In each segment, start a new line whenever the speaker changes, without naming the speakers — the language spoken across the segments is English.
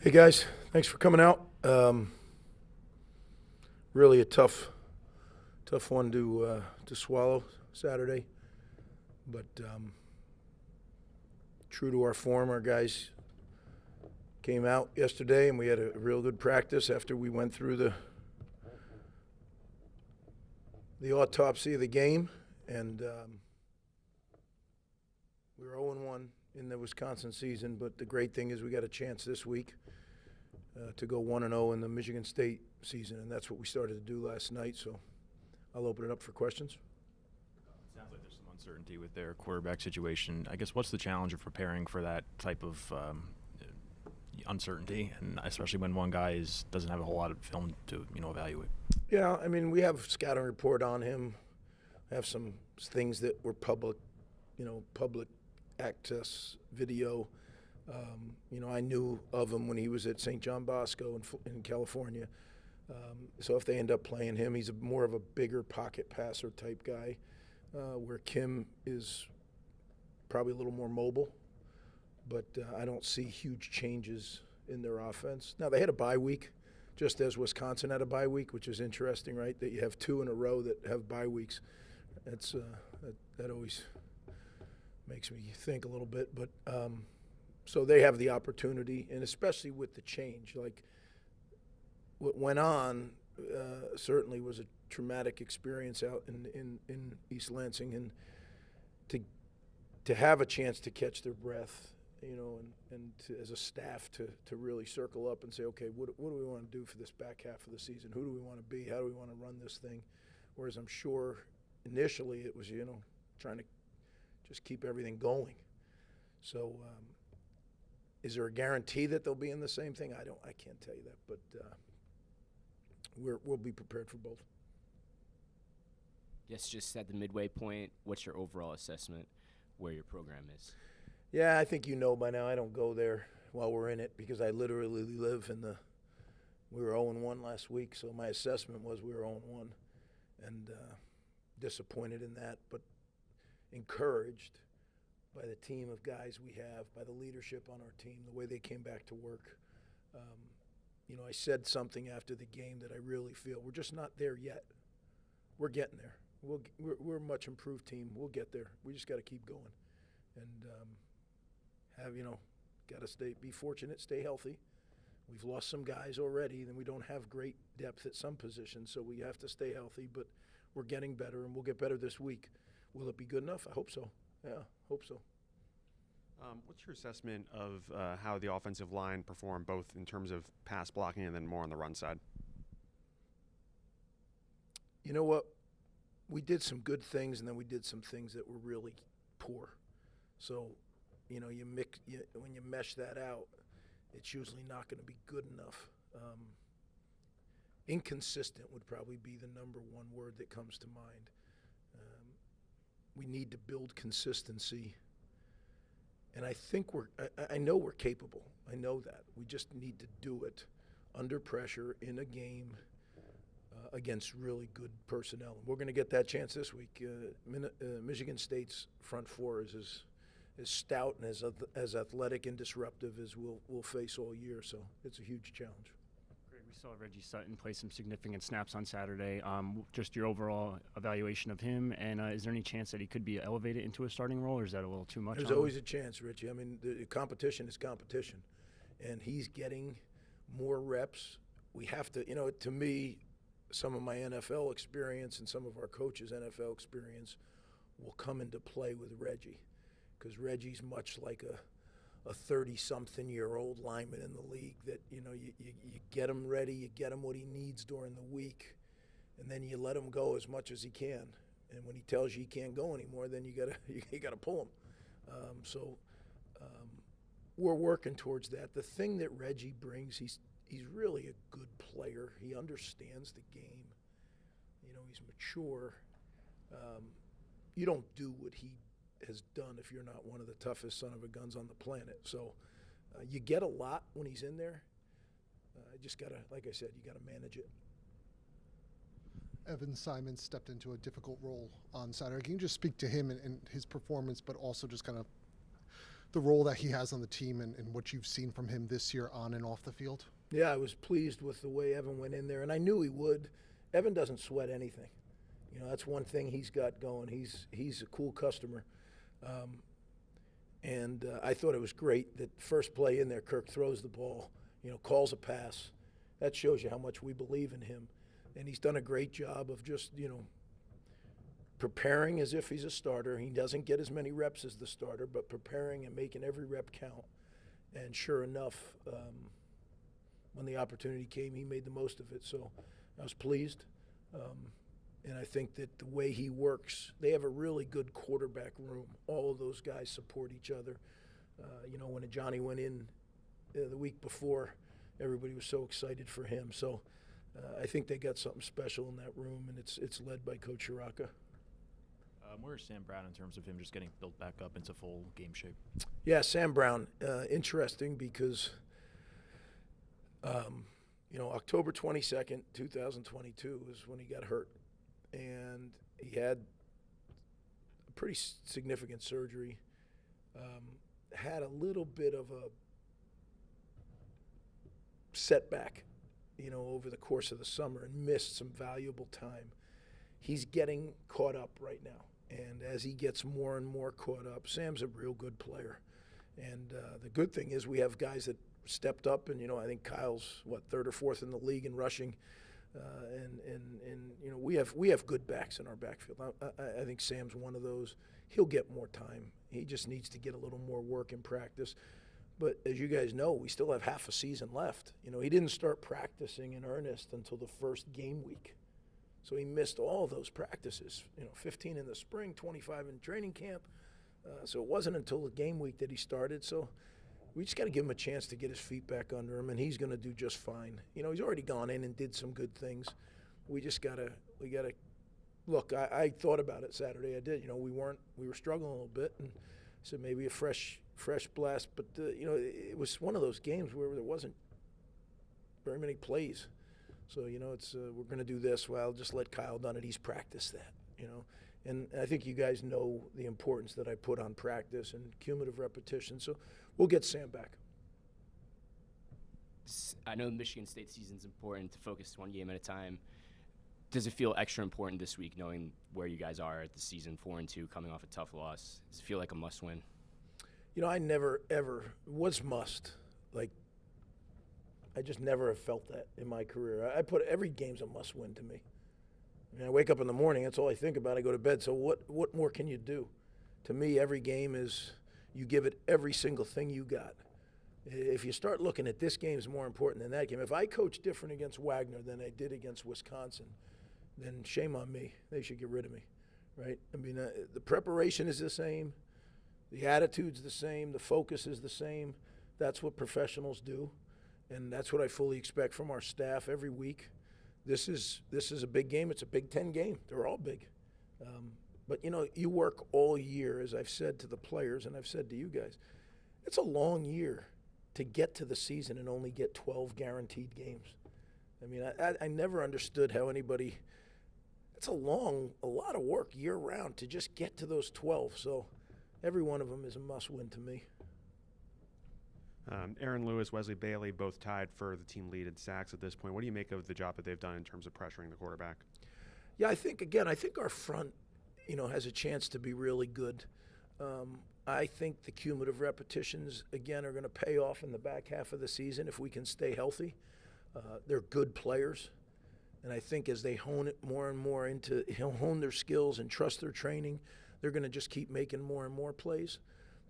Hey guys, thanks for coming out. Really a tough one to swallow Saturday, but true to our form, our guys came out yesterday and we had a real good practice after we went through the autopsy of the game, and we were 0-1 in the Wisconsin season. But the great thing is we got a chance this week to go 1-0 in the Michigan State season, and that's what we started to do last night. So I'll open it up for questions.
Sounds like there's some uncertainty with their quarterback situation. I guess what's the challenge of preparing for that type of uncertainty, and especially when one guy doesn't have a whole lot of film to evaluate?
Yeah, I mean, we have scouting report on him. I have some things that were public access video. I knew of him when he was at St. John Bosco in California. So if they end up playing him, he's more of a bigger pocket passer type guy, where Kim is probably a little more mobile. But I don't see huge changes in their offense. Now, they had a bye week, just as Wisconsin had a bye week, which is interesting, right? That you have two in a row that have bye weeks. That always makes me think a little bit. But so they have the opportunity, and especially with the change. Like, what went on certainly was a traumatic experience out in East Lansing, and to have a chance to catch their breath, and as a staff to really circle up and say, okay, what do we want to do for this back half of the season? Who do we want to be? How do we want to run this thing? Whereas I'm sure initially it was, trying to just keep everything going. So is there a guarantee that they'll be in the same thing? I can't tell you that, but we'll be prepared for both.
Yes, just at the midway point, what's your overall assessment where your program is?
Yeah, I think by now I don't go there while we're in it, because I literally live we were 0-1 last week, so my assessment was we were 0-1, and disappointed in that, but encouraged by the team of guys we have, by the leadership on our team, the way they came back to work. I said something after the game that I really feel we're just not there yet. We're getting there. We're a much improved team. We'll get there. We just got to keep going, and got to be fortunate, stay healthy. We've lost some guys already, and we don't have great depth at some positions, so we have to stay healthy. But we're getting better, and we'll get better this week. Will it be good enough? I hope so. Yeah, hope so.
What's your assessment of how the offensive line performed, both in terms of pass blocking and then more on the run side?
You know what? We did some good things, and then we did some things that were really poor. So, when you mesh that out, it's usually not going to be good enough. Inconsistent would probably be the number one word that comes to mind. We need to build consistency. And I think I know we're capable. I know that. We just need to do it under pressure in a game against really good personnel. We're going to get that chance this week. Michigan State's front four is as stout and as athletic and disruptive as we'll face all year. So it's a huge challenge.
We saw Reggie Sutton play some significant snaps on Saturday. Just your overall evaluation of him, and is there any chance that he could be elevated into a starting role, or is that a little too much?
There's always a chance, Richie. I mean, the competition is competition, and he's getting more reps. We have to, to me, some of my NFL experience and some of our coaches' NFL experience will come into play with Reggie, because Reggie's much like a 30-something-year-old lineman in the league that, you get him ready, you get him what he needs during the week, and then you let him go as much as he can. And when he tells you he can't go anymore, then you gotta pull him. We're working towards that. The thing that Reggie brings, he's really a good player. He understands the game. He's mature. You don't do what he has done if you're not one of the toughest son of a guns on the planet. So you get a lot when he's in there. Just gotta, like I said, you gotta manage it.
Evan Simon stepped into a difficult role on Saturday. Can you just speak to him and his performance, but also just kind of the role that he has on the team and what you've seen from him this year on and off the field?
Yeah, I was pleased with the way Evan went in there, and I knew he would. Evan doesn't sweat anything. You know, that's one thing he's got going. He's a cool customer. And I thought it was great that first play in there, Kirk throws the ball, calls a pass. That shows you how much we believe in him. And he's done a great job of just, preparing as if he's a starter. He doesn't get as many reps as the starter, but preparing and making every rep count. And sure enough, when the opportunity came, he made the most of it. So I was pleased. And I think that the way he works, they have a really good quarterback room. All of those guys support each other. When Johnny went in the week before, everybody was so excited for him. So I think they got something special in that room, and it's led by Coach Shiraka.
Where's Sam Brown in terms of him just getting built back up into full game shape?
Yeah, Sam Brown, interesting because, October 22nd, 2022 is when he got hurt. And he had a pretty significant surgery, had a little bit of a setback, over the course of the summer and missed some valuable time. He's getting caught up right now. And as he gets more and more caught up, Sam's a real good player. And the good thing is we have guys that stepped up, and, I think Kyle's, third or fourth in the league in rushing. And we have good backs in our backfield. I think Sam's one of those. He'll get more time. He just needs to get a little more work in practice. But as you guys know, we still have half a season left. He didn't start practicing in earnest until the first game week. So he missed all those practices, 15 in the spring, 25 in training camp. So it wasn't until the game week that he started. So we just got to give him a chance to get his feet back under him, and he's going to do just fine. He's already gone in and did some good things. We got to look. I thought about it Saturday. I did. We were struggling a little bit, and said maybe a fresh blast. But it was one of those games where there wasn't very many plays. So it's we're going to do this. Well, I'll just let Kyle done it. He's practiced that. And I think you guys know the importance that I put on practice and cumulative repetition. So we'll get Sam back.
I know Michigan State season's important to focus one game at a time. Does it feel extra important this week, knowing where you guys are at the season, 4-2, coming off a tough loss? Does it feel like a must-win?
I never, ever was must. I just never have felt that in my career. I put every game's a must-win to me. I wake up in the morning, that's all I think about. I go to bed, so what more can you do? To me, every game is you give it every single thing you got. If you start looking at this game is more important than that game, if I coach different against Wagner than I did against Wisconsin, then shame on me. They should get rid of me, right? The preparation is the same. The attitude's the same. The focus is the same. That's what professionals do, and that's what I fully expect from our staff every week. This is a big game. It's a Big Ten game. They're all big. But, you work all year, as I've said to the players and I've said to you guys. It's a long year to get to the season and only get 12 guaranteed games. I never understood how anybody – it's a lot of work year-round to just get to those 12. So every one of them is a must-win to me.
Aaron Lewis, Wesley Bailey, both tied for the team lead in sacks at this point. What do you make of the job that they've done in terms of pressuring the quarterback?
Yeah, I think our front, has a chance to be really good. I think the cumulative repetitions, again, are going to pay off in the back half of the season if we can stay healthy. They're good players. And I think as they hone it more and more hone their skills and trust their training, they're going to just keep making more and more plays.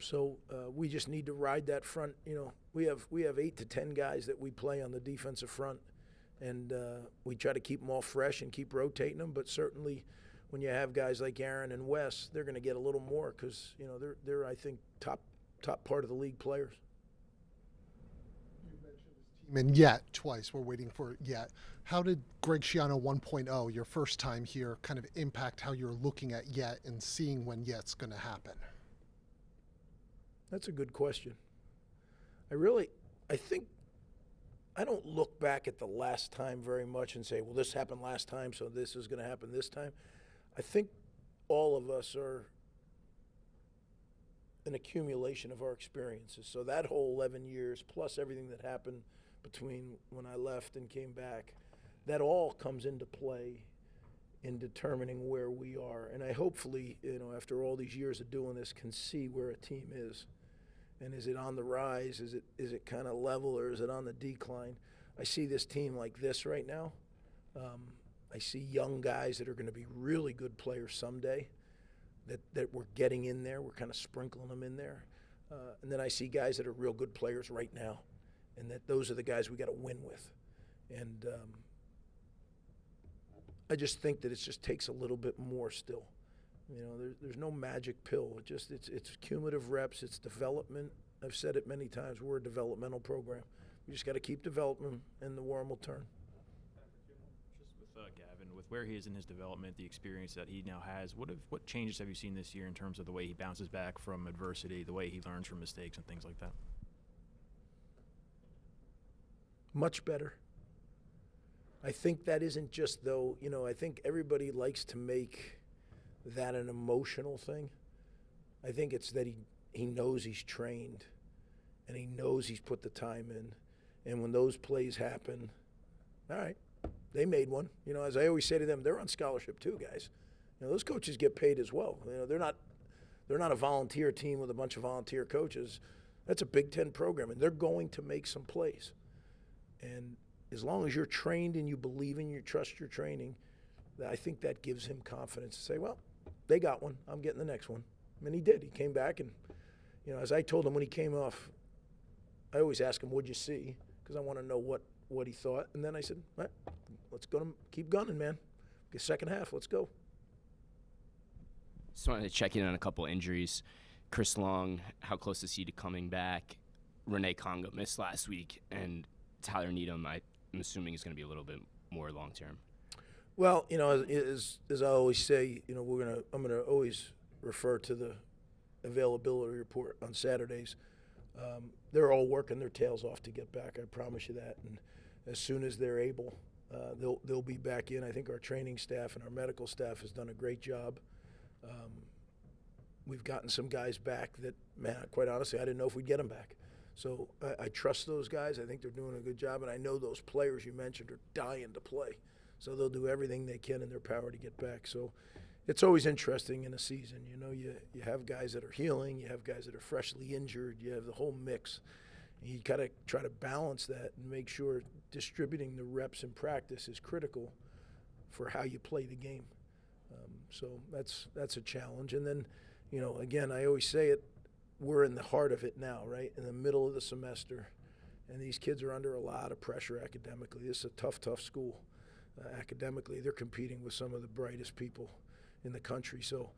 So we just need to ride that front. We have 8 to 10 guys that we play on the defensive front, and we try to keep them all fresh and keep rotating them. But certainly, when you have guys like Aaron and Wes, they're going to get a little more because they're I think top part of the league players.
You mentioned this team and Yet twice. We're waiting for Yet. How did Greg Schiano 1.0, your first time here, kind of impact how you're looking at Yet and seeing when Yet's going to happen?
That's a good question. I think I don't look back at the last time very much and say, well, this happened last time, so this is going to happen this time. I think all of us are an accumulation of our experiences. So that whole 11 years, plus everything that happened between when I left and came back, that all comes into play in determining where we are. And I hopefully, after all these years of doing this, can see where a team is. And is it on the rise? Is it kind of level, or is it on the decline? I see this team like this right now. I see young guys that are going to be really good players someday, that we're getting in there. We're kind of sprinkling them in there. And then I see guys that are real good players right now, and that those are the guys we got to win with. And I just think that it just takes a little bit more still. There's no magic pill. It's cumulative reps. It's development. I've said it many times. We're a developmental program. We just got to keep developing, and the worm will turn.
Just with Gavin, with where he is in his development, the experience that he now has, what changes have you seen this year in terms of the way he bounces back from adversity, the way he learns from mistakes and things like that?
Much better. I think that isn't just, though, I think everybody likes to make that an emotional thing. I think it's that he knows he's trained, and he knows he's put the time in. And when those plays happen, all right, they made one. As I always say to them, they're on scholarship too, guys. Those coaches get paid as well. They're not a volunteer team with a bunch of volunteer coaches. That's a Big Ten program, and they're going to make some plays. And as long as you're trained and you believe in you trust your training, I think that gives him confidence to say, well, they got one. I'm getting the next one. And he did. He came back, and, as I told him when he came off, I always ask him, what'd you see? Because I want to know what he thought. And then I said, all right, let's go keep gunning, man. The second half, let's go.
Just wanted to check in on a couple injuries. Chris Long, how close is he to coming back? Renee Congo missed last week, and Tyler Needham, I'm assuming, is going to be a little bit more long-term.
Well, as I always say, I'm gonna always refer to the availability report on Saturdays. They're all working their tails off to get back. I promise you that. And as soon as they're able, they'll be back in. I think our training staff and our medical staff has done a great job. We've gotten some guys back that, man, quite honestly, I didn't know if we'd get them back. So I trust those guys. I think they're doing a good job, and I know those players you mentioned are dying to play. So they'll do everything they can in their power to get back. So it's always interesting in a season. You have guys that are healing, you have guys that are freshly injured, you have the whole mix. You got to try to balance that and make sure distributing the reps in practice is critical for how you play the game. So that's a challenge. And then, again, I always say it, we're in the heart of it now, right? In the middle of the semester. And these kids are under a lot of pressure academically. This is a tough school. Academically, they're competing with some of the brightest people in the country. So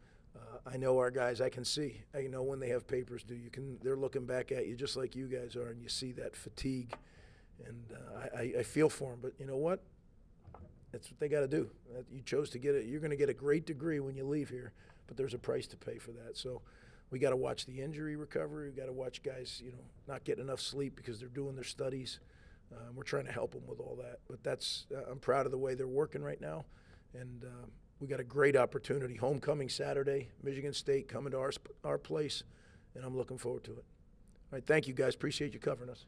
I know our guys, I can see. I know when they have papers due, they're looking back at you just like you guys are, and you see that fatigue. And I feel for them. But you know what? That's what they got to do. You chose to get it. You're going to get a great degree when you leave here, but there's a price to pay for that. So we got to watch the injury recovery. We got to watch guys, not getting enough sleep because they're doing their studies. We're trying to help them with all that. But I'm proud of the way they're working right now. And we got a great opportunity. Homecoming Saturday, Michigan State coming to our place, and I'm looking forward to it. All right, thank you, guys. Appreciate you covering us.